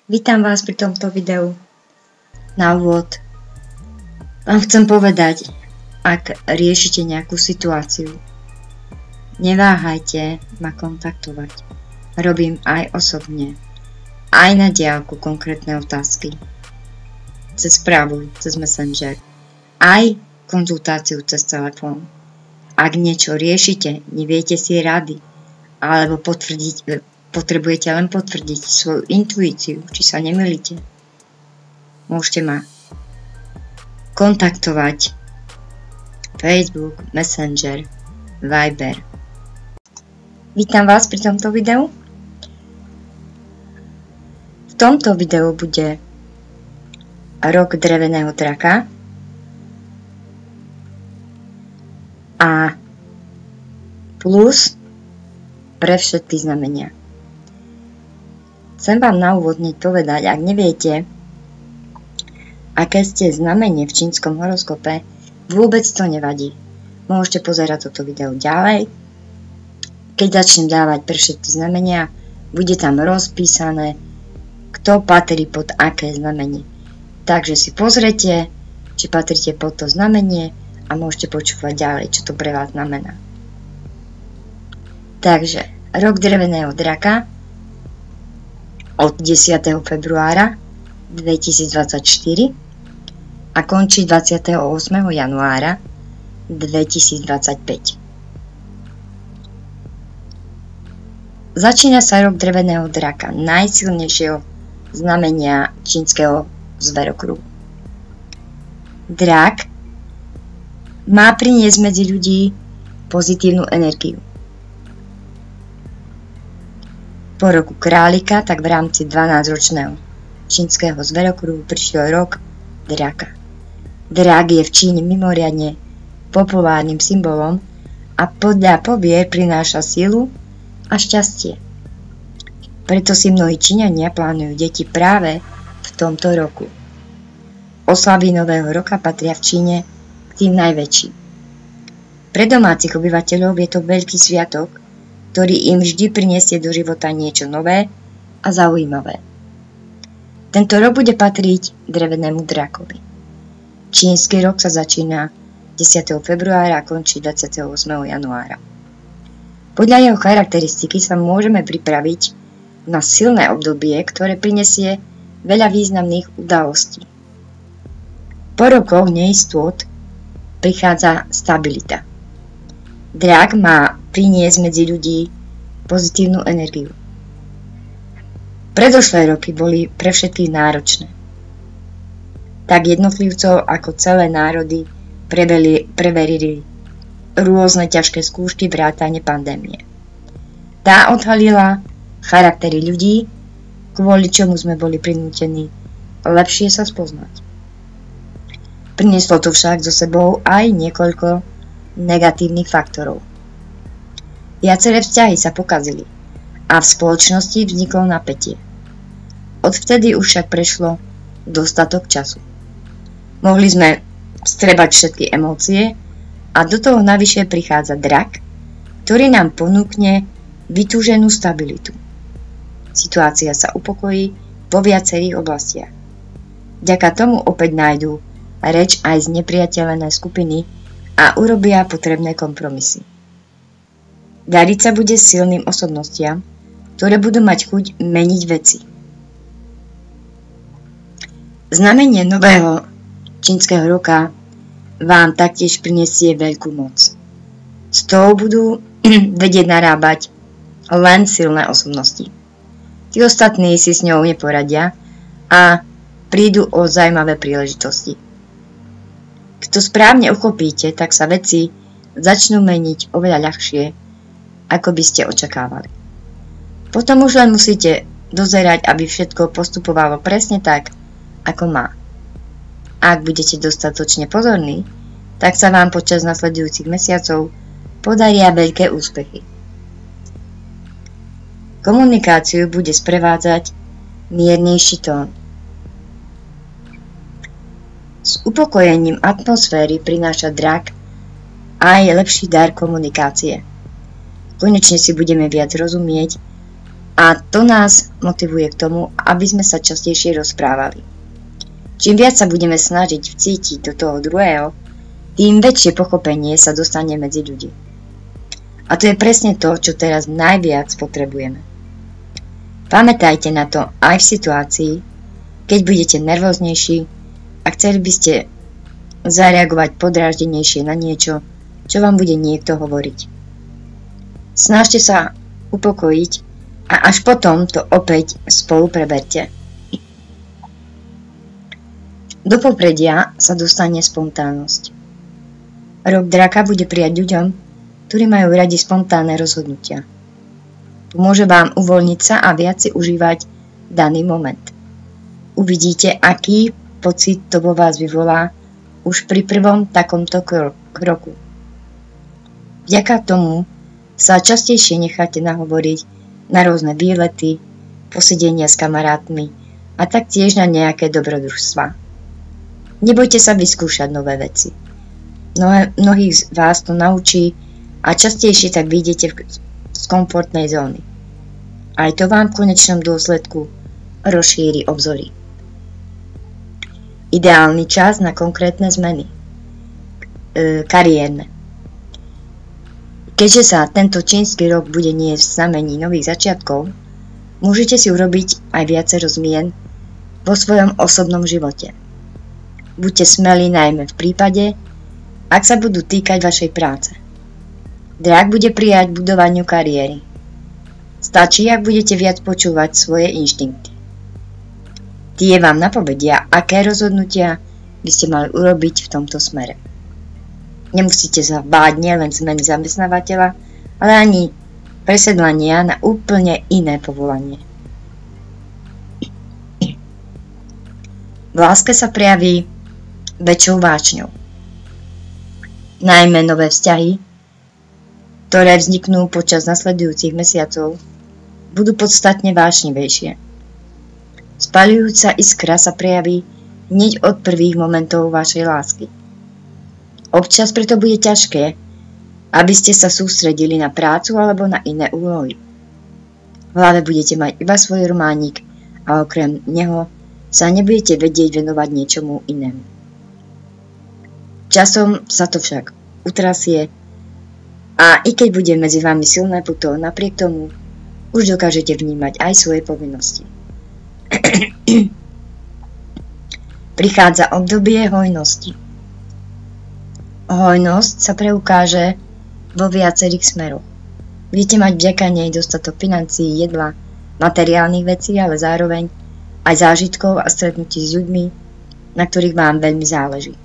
Vítam vás pri tomto videu. Na úvod vám chcem povedať, ak riešite nejakú situáciu, neváhajte ma kontaktovať. Robím aj osobne, aj na diaľku konkrétne otázky. Cez správu, cez Messenger, aj konzultáciu cez telefón. Ak niečo riešite, neviete si rady, alebo potrebujete len potvrdiť svoju intuíciu, či sa nemýlite, môžete ma kontaktovať Facebook, Messenger, Viber. Vítam vás pri tomto videu. V tomto videu bude rok dreveného draka a plus pre všetky znamenia. Chcem vám na úvod povedať, ak neviete, aké ste znamenie v čínskom horoskope, vôbec to nevadí. Môžete pozerať toto video ďalej. Keď začnem dávať pre všetky znamenia, bude tam rozpísané, kto patrí pod aké znamenie. Takže si pozrite, či patríte pod to znamenie a môžete počúvať ďalej, čo to pre vás znamená. Takže, rok dreveného draka od 10. februára 2024 a končí 28. januára 2025. Začína sa rok dreveného draka, najsilnejšieho znamenia čínskeho zverokruhu. Drak má priniesť medzi ľudí pozitívnu energiu. Po roku králika, tak v rámci 12-ročného čínskeho zverokruhu prišiel rok draka. Drak je v Číne mimoriadne populárnym symbolom a podľa povier prináša silu a šťastie. Preto si mnohí Číňania plánujú deti práve v tomto roku. Oslavy nového roka patria v Číne k tým najväčším. Pre domácich obyvateľov je to veľký sviatok, ktorý im vždy prinesie do života niečo nové a zaujímavé. Tento rok bude patriť drevenému drakovi. Čínsky rok sa začína 10. februára a končí 28. januára. Podľa jeho charakteristiky sa môžeme pripraviť na silné obdobie, ktoré prinesie veľa významných udalostí. Po rokoch neistôt prichádza stabilita. Drak má priniesť medzi ľudí pozitívnu energiu. Predošlé roky boli pre všetkých náročné. Tak jednotlivcov ako celé národy preverili rôzne ťažké skúšky vrátane pandémie. Tá odhalila charaktery ľudí, kvôli čomu sme boli prinútení lepšie sa spoznať. Prinieslo to však so sebou aj niekoľko negatívnych faktorov. Viaceré vzťahy sa pokazili a v spoločnosti vzniklo napätie. Odvtedy už však prešlo dostatok času. Mohli sme vstrebať všetky emócie a do toho navyše prichádza drak, ktorý nám ponúkne vytúženú stabilitu. Situácia sa upokojí vo viacerých oblastiach. Vďaka tomu opäť nájdú reč aj znepriateľené skupiny a urobia potrebné kompromisy. Dariť sa bude silným osobnostiam, ktoré budú mať chuť meniť veci. Znamenie nového čínskeho roka vám taktiež prinesie veľkú moc. Z toho budú vedieť narábať len silné osobnosti. Tí ostatní si s ňou neporadia a prídu o zaujímavé príležitosti. Keď to správne uchopíte, tak sa veci začnú meniť oveľa ľahšie, ako by ste očakávali. Potom už len musíte dozerať, aby všetko postupovalo presne tak, ako má. Ak budete dostatočne pozorní, tak sa vám počas nasledujúcich mesiacov podaria veľké úspechy. Komunikáciu bude sprevádzať miernejší tón. S upokojením atmosféry prináša drak aj lepší dar komunikácie. Konečne si budeme viac rozumieť A to nás motivuje k tomu, aby sme sa častejšie rozprávali. Čím viac sa budeme snažiť vcítiť do toho druhého, tým väčšie pochopenie sa dostane medzi ľudí. A to je presne to, čo teraz najviac potrebujeme. Pamätajte na to aj v situácii, keď budete nervóznejší a chceli by ste zareagovať podráždenejšie na niečo, čo vám bude niekto hovoriť. Snažte sa upokojiť a až potom to opäť spolu preberte. Do popredia sa dostane spontánnosť. Rok draka bude prijať ľuďom, ktorí majú radi spontánne rozhodnutia. Pomôže vám uvoľniť sa a viac si užívať daný moment. Uvidíte, aký pocit to vo vás vyvolá už pri prvom takomto kroku. Vďaka tomu sa častejšie necháte nahovoriť na rôzne výlety, posedenia s kamarátmi a taktiež na nejaké dobrodružstvá. Nebojte sa vyskúšať nové veci. Mnohých z vás to naučí a častejšie tak vyjdete z komfortnej zóny. Aj to vám v konečnom dôsledku rozšíri obzory. Ideálny čas na konkrétne zmeny. Kariérne. Keďže sa tento čínsky rok bude niesť v znamení nových začiatkov, môžete si urobiť aj viacero zmien vo svojom osobnom živote. Buďte smelí najmä v prípade, ak sa budú týkať vašej práce. Drak bude prijať budovaniu kariéry. Stačí, ak budete viac počúvať svoje inštinkty. Tie vám napovedia, aké rozhodnutia by ste mali urobiť v tomto smere. Nemusíte sa báť nielen zmeny zamestnávateľa, ale ani presedlania na úplne iné povolanie. V láske sa prejaví väčšou vášňou. Najmä nové vzťahy, ktoré vzniknú počas nasledujúcich mesiacov, budú podstatne vášnivejšie. Spaľujúca iskra sa prejaví hneď od prvých momentov vašej lásky. Občas preto bude ťažké, aby ste sa sústredili na prácu alebo na iné úlohy. V hlave budete mať iba svoj románik a okrem neho sa nebudete vedieť venovať niečomu inému. Časom sa to však utrasie a i keď bude medzi vami silné puto, napriek tomu už dokážete vnímať aj svoje povinnosti. Prichádza obdobie hojnosti. Hojnosť sa preukáže vo viacerých smeroch. Budete mať vďaka nej dostatok financií, jedla, materiálnych vecí, ale zároveň aj zážitkov a stretnutí s ľuďmi, na ktorých vám veľmi záleží.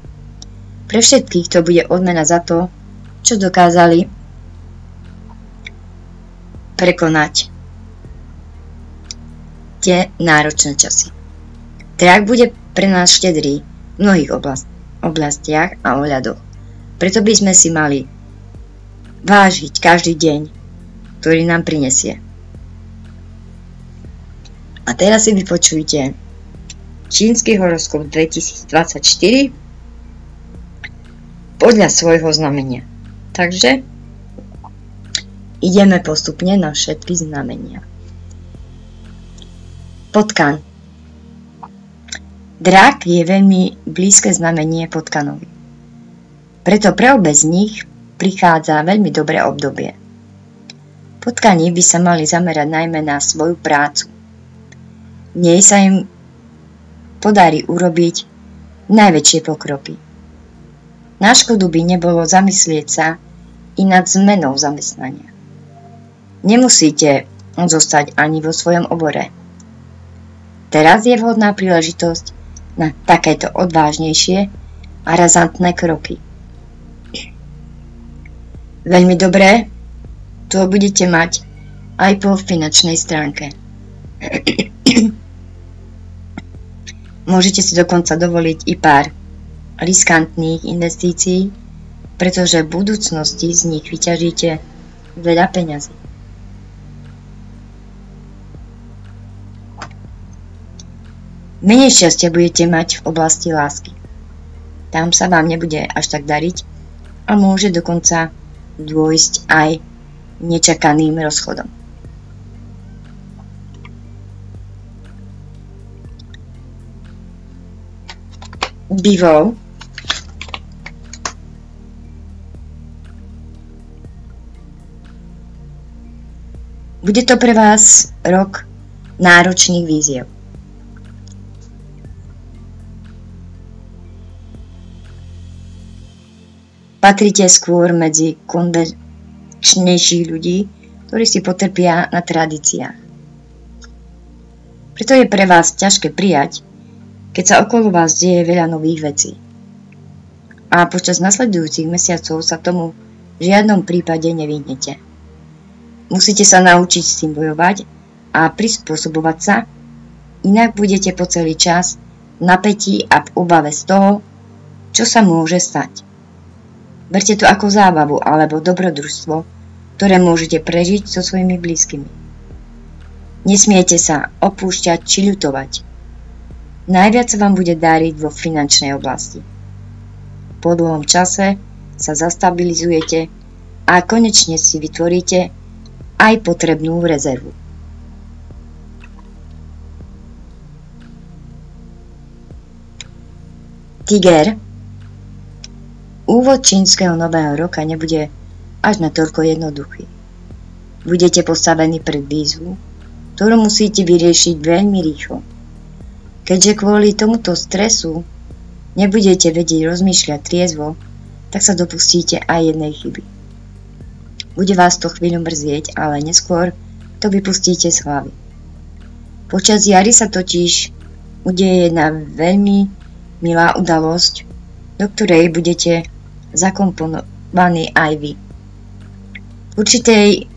Pre všetkých to bude odmena za to, čo dokázali prekonať tie náročné časy. Drak bude pre nás štedrý v mnohých oblastiach a ohľadoch. Preto by sme si mali vážiť každý deň, ktorý nám prinesie. A teraz si vypočujte čínsky horoskop 2024 podľa svojho znamenia. Takže ideme postupne na všetky znamenia. Potkan. Drak je veľmi blízke znamenie potkanovi. Preto pre obe z nich prichádza veľmi dobré obdobie. Potkani by sa mali zamerať najmä na svoju prácu. V nej sa im podarí urobiť najväčšie pokroky. Na škodu by nebolo zamyslieť sa i nad zmenou zamestnania. Nemusíte zostať ani vo svojom obore. Teraz je vhodná príležitosť na takéto odvážnejšie a razantné kroky. Veľmi dobré to budete mať aj po finančnej stránke. Môžete si dokonca dovoliť i pár riskantných investícií, pretože v budúcnosti z nich vyťažíte veľa peňazí. Menej šťastia budete mať v oblasti lásky. Tam sa vám nebude až tak dariť a môže dokonca dôjsť aj nečakaným rozchodom. Bivol. Bude to pre vás rok náročných výziev. Patríte skôr medzi konvenčnejších ľudí, ktorí si potrpia na tradíciách. Preto je pre vás ťažké prijať, keď sa okolo vás deje veľa nových vecí. A počas nasledujúcich mesiacov sa tomu v žiadnom prípade nevyhnete. Musíte sa naučiť s tým bojovať a prispôsobovať sa, inak budete po celý čas v napätí a v obave z toho, čo sa môže stať. Berte to ako zábavu alebo dobrodružstvo, ktoré môžete prežiť so svojimi blízkymi. Nesmiete sa opúšťať či ľutovať. Najviac sa vám bude dáriť vo finančnej oblasti. Po dlhom čase sa zastabilizujete a konečne si vytvoríte aj potrebnú rezervu. Tiger. Úvod čínskeho nového roka nebude až natoľko jednoduchý. Budete postavení pred výzvu, ktorú musíte vyriešiť veľmi rýchlo. Keďže kvôli tomuto stresu nebudete vedieť rozmýšľať triezvo, tak sa dopustíte aj jednej chyby. Bude vás to chvíľu mrzieť, ale neskôr to vypustíte z hlavy. Počas jary sa totiž udeje jedna veľmi milá udalosť, do ktorej budete zakomponovaní aj vy. V určitej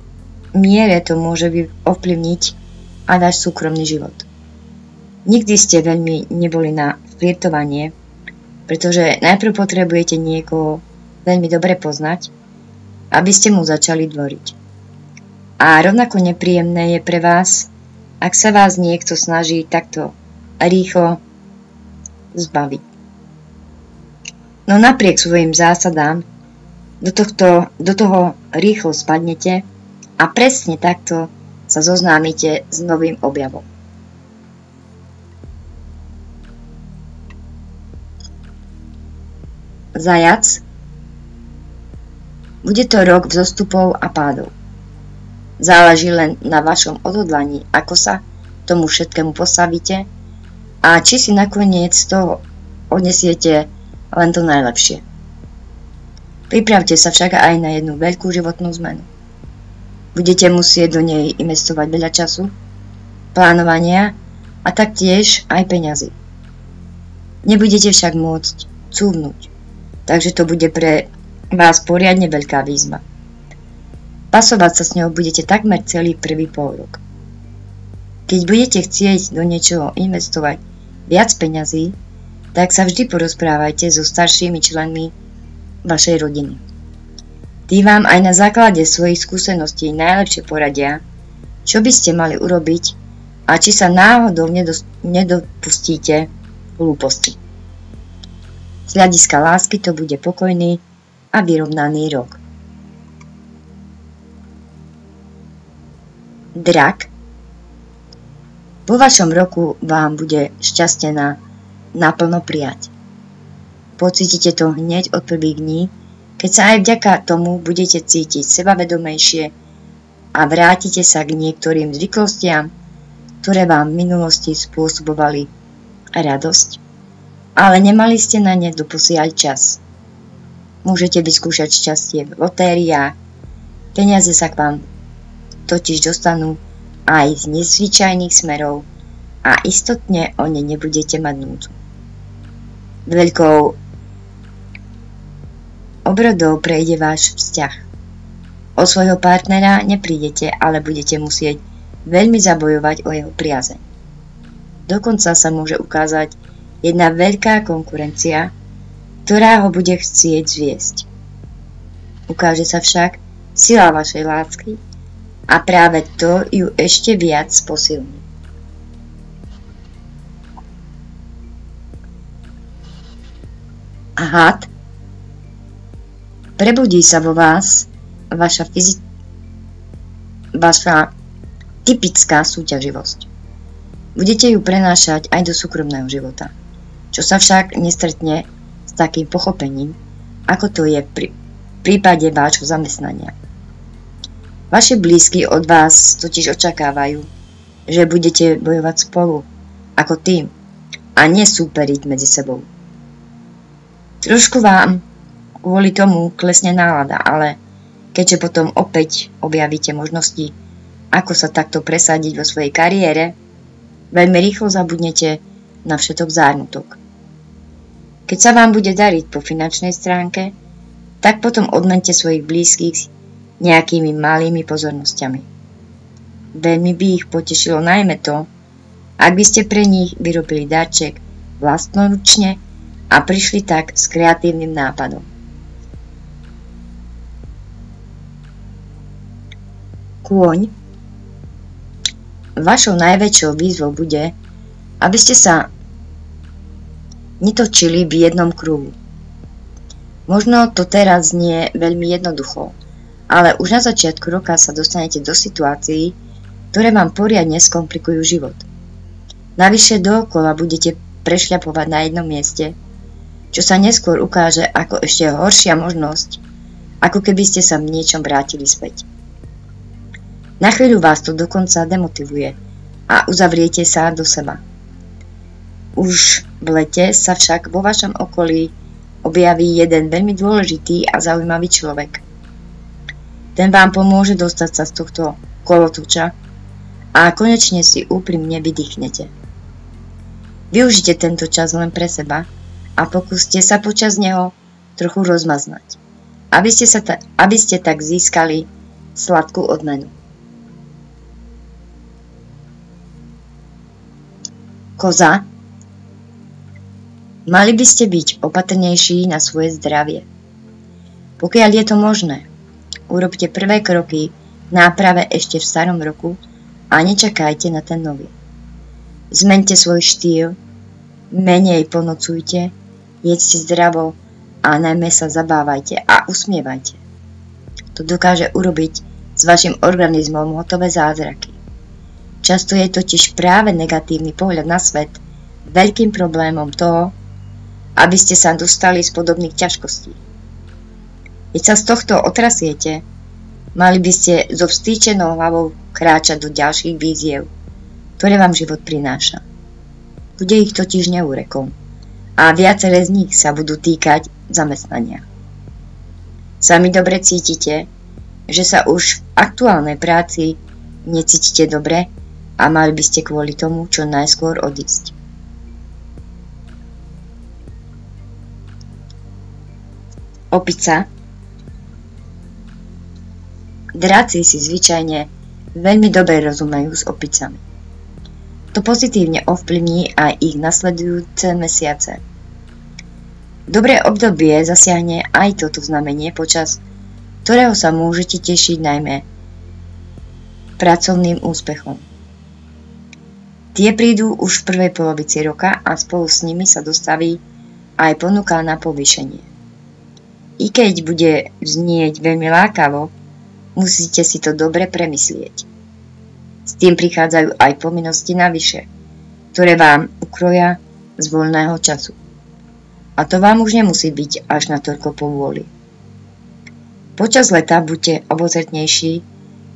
miere to môže ovplyvniť aj váš súkromný život. Nikdy ste veľmi neboli na flirtovanie, pretože najprv potrebujete niekoho veľmi dobre poznať, aby ste mu začali dvoriť. A rovnako nepríjemné je pre vás, ak sa vás niekto snaží takto rýchlo zbaviť. No napriek svojim zásadám do toho rýchlo spadnete a presne takto sa zoznámite s novým objavom. Zajac. Bude to rok vzostupov a pádov. Záleží len na vašom odhodlaní, ako sa tomu všetkému postavíte a či si nakoniec z toho odnesiete len to najlepšie. Pripravte sa však aj na jednu veľkú životnú zmenu. Budete musieť do nej investovať veľa času, plánovania a taktiež aj peňazí. Nebudete však môcť cúvnuť, takže to bude pre vás poriadne veľká výzva. Pasovať sa s ňou budete takmer celý prvý pôrok. Keď budete chcieť do niečoho investovať viac peňazí, tak sa vždy porozprávajte so staršími členmi vašej rodiny. Tí vám aj na základe svojich skúseností najlepšie poradia, čo by ste mali urobiť a či sa náhodou nedopustíte hlúposti. Z hľadiska lásky to bude pokojný a vyrovnaný rok. Drak. Vo vašom roku vám bude šťastie naplno prijať. Pocítite to hneď od prvých dní, keď sa aj vďaka tomu budete cítiť sebavedomejšie a vrátite sa k niektorým zvyklostiam, ktoré vám v minulosti spôsobovali radosť, ale nemali ste na ne doposiaľ čas. Môžete vyskúšať šťastie v lotériách, peniaze sa k vám totiž dostanú aj z nezvyčajných smerov a istotne o ne nebudete mať núdzu. Veľkou obrodou prejde váš vzťah. O svojho partnera neprídete, ale budete musieť veľmi zabojovať o jeho priazeň. Dokonca sa môže ukázať jedna veľká konkurencia, ktorá ho bude chcieť zviesť. Ukáže sa však sila vašej lásky a práve to ju ešte viac posilní. A had. Prebudí sa vo vás vaša typická súťaživosť. Budete ju prenášať aj do súkromného života. čo sa však nestretne s takým pochopením, ako to je pri prípade vášho zamestnania. Vaši blízky od vás totiž očakávajú, že budete bojovať spolu, ako tým, a nesúperiť medzi sebou. Trošku vám kvôli tomu klesne nálada, ale keďže potom opäť objavíte možnosti, ako sa takto presadiť vo svojej kariére, veľmi rýchlo zabudnete na všetok zármutok. Keď sa vám bude dariť po finančnej stránke, tak potom odmente svojich blízkych nejakými malými pozornosťami. Veľmi by ich potešilo najmä to, ak by ste pre nich vyrobili darček vlastnoručne a prišli tak s kreatívnym nápadom. Kôň. Vašou najväčšou výzvou bude, aby ste sa netočili v jednom kruhu. Možno to teraz znie veľmi jednoducho, ale už na začiatku roka sa dostanete do situácií, ktoré vám poriadne skomplikujú život. Navyše dookola budete prešľapovať na jednom mieste, čo sa neskôr ukáže ako ešte horšia možnosť, ako keby ste sa v niečom vrátili späť. Na chvíľu vás to dokonca demotivuje a uzavriete sa do seba. Už v lete sa však vo vašom okolí objaví jeden veľmi dôležitý a zaujímavý človek. Ten vám pomôže dostať sa z tohto kolotoča a konečne si úprimne vydýchnete. Využite tento čas len pre seba a pokúste sa počas neho trochu rozmaznať, aby ste tak získali sladkú odmenu. Koza. Mali by ste byť opatrnejší na svoje zdravie. Pokiaľ je to možné, urobte prvé kroky k náprave ešte v starom roku a nečakajte na ten nový. Zmeňte svoj štýl, menej ponocujte, jedzte zdravo a najmä sa zabávajte a usmievajte. To dokáže urobiť s vašim organizmom hotové zázraky. Často je totiž práve negatívny pohľad na svet veľkým problémom toho, aby ste sa dostali z podobných ťažkostí. Keď sa z tohto otrasiete, mali by ste so vstýčenou hlavou kráčať do ďalších výziev, ktoré vám život prináša. Bude ich totiž neúrekom a viaceré z nich sa budú týkať zamestnania. Sami dobre cítite, že sa už v aktuálnej práci necítite dobre a mali by ste kvôli tomu čo najskôr odísť. Opica. Dráci si zvyčajne veľmi dobre rozumejú s opicami. To pozitívne ovplyvní aj ich nasledujúce mesiace. Dobré obdobie zasiahne aj toto znamenie, počas ktorého sa môžete tešiť najmä pracovným úspechom. Tie prídu už v prvej polovici roka a spolu s nimi sa dostaví aj ponuka na povýšenie. I keď bude znieť veľmi lákavo, musíte si to dobre premyslieť. S tým prichádzajú aj povinnosti navyše, ktoré vám ukroja z voľného času. A to vám už nemusí byť až natoľko povôli. Počas leta buďte obozretnejší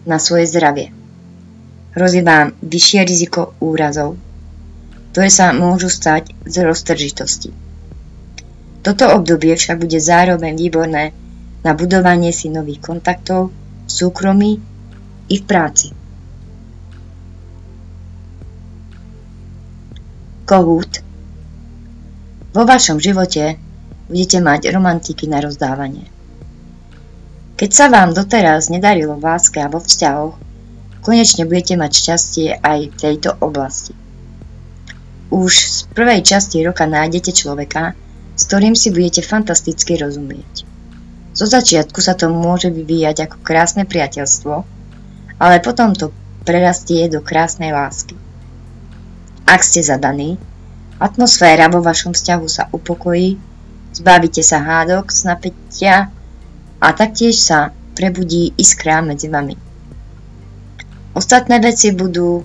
na svoje zdravie. Hrozí vám vyššie riziko úrazov, ktoré sa môžu stať z roztržitosti. Toto obdobie však bude zároveň výborné na budovanie si nových kontaktov v súkromí i v práci. Kohút. Vo vašom živote budete mať romantiky na rozdávanie. Keď sa vám doteraz nedarilo v láske a vo vzťahoch, konečne budete mať šťastie aj v tejto oblasti. Už z prvej časti roka nájdete človeka, s ktorým si budete fantasticky rozumieť. Zo začiatku sa to môže vyvíjať ako krásne priateľstvo, ale potom to prerastie do krásnej lásky. Ak ste zadaní, atmosféra vo vašom vzťahu sa upokojí, zbavíte sa hádok z napätia a taktiež sa prebudí iskra medzi vami. Ostatné veci budú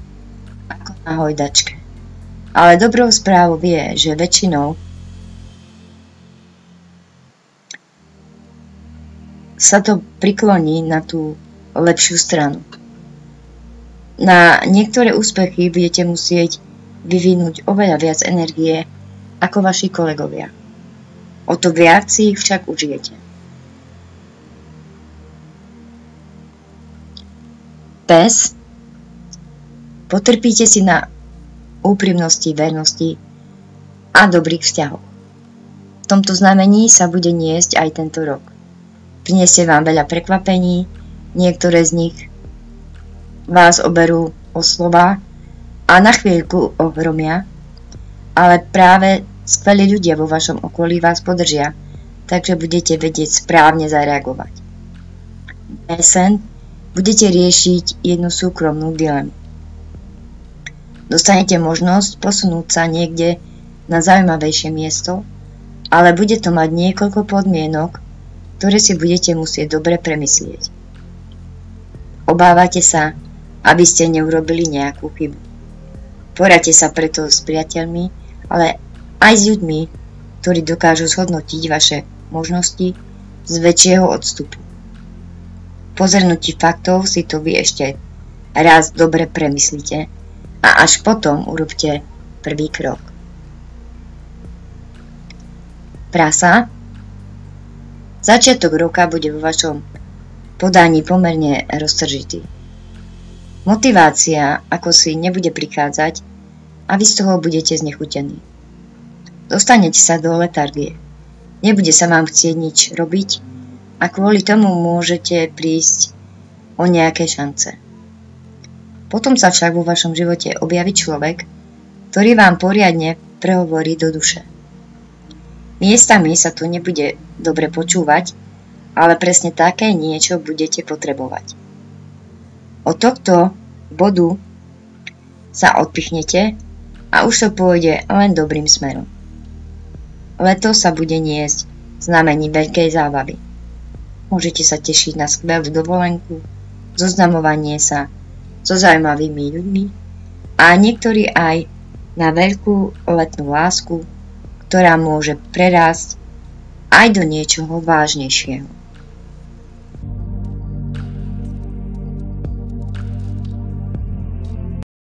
ako na hojdačke, ale dobrou správou je, že väčšinou sa to prikloní na tú lepšiu stranu. Na niektoré úspechy budete musieť vyvinúť oveľa viac energie ako vaši kolegovia. O to viac si ich však užijete. Pes. Potrpíte si na úprimnosti, vernosti a dobrých vzťahoch. V tomto znamení sa bude niesť aj tento rok. Prinesie vám veľa prekvapení, niektoré z nich vás oberú o slova a na chvíľku ohromia, ale práve skvelí ľudia vo vašom okolí vás podržia, takže budete vedieť správne zareagovať. Jeseň budete riešiť jednu súkromnú dilemu. Dostanete možnosť posunúť sa niekde na zaujímavejšie miesto, ale bude to mať niekoľko podmienok, ktoré si budete musieť dobre premyslieť. Obávate sa, aby ste neurobili nejakú chybu. Poradte sa preto s priateľmi, ale aj s ľuďmi, ktorí dokážu zhodnotiť vaše možnosti z väčšieho odstupu. Po zhrnutí faktov si to vy ešte raz dobre premyslite a až potom urobte prvý krok. Prasa. Začiatok roka bude vo vašom podaní pomerne roztržitý. Motivácia ako si nebude prichádzať a vy z toho budete znechutení. Dostanete sa do letargie. Nebude sa vám chcieť nič robiť a kvôli tomu môžete prísť o nejaké šance. Potom sa však vo vašom živote objaví človek, ktorý vám poriadne prehovorí do duše. Miestami sa tu nebude dobre počúvať, ale presne také niečo budete potrebovať. Od tohto bodu sa odpichnete a už to pôjde len dobrým smerom. Leto sa bude niesť znamení veľkej zábavy. Môžete sa tešiť na skvelú dovolenku, zoznamovanie sa so zaujímavými ľuďmi a niektorí aj na veľkú letnú lásku, ktorá môže prerásť aj do niečoho vážnejšieho.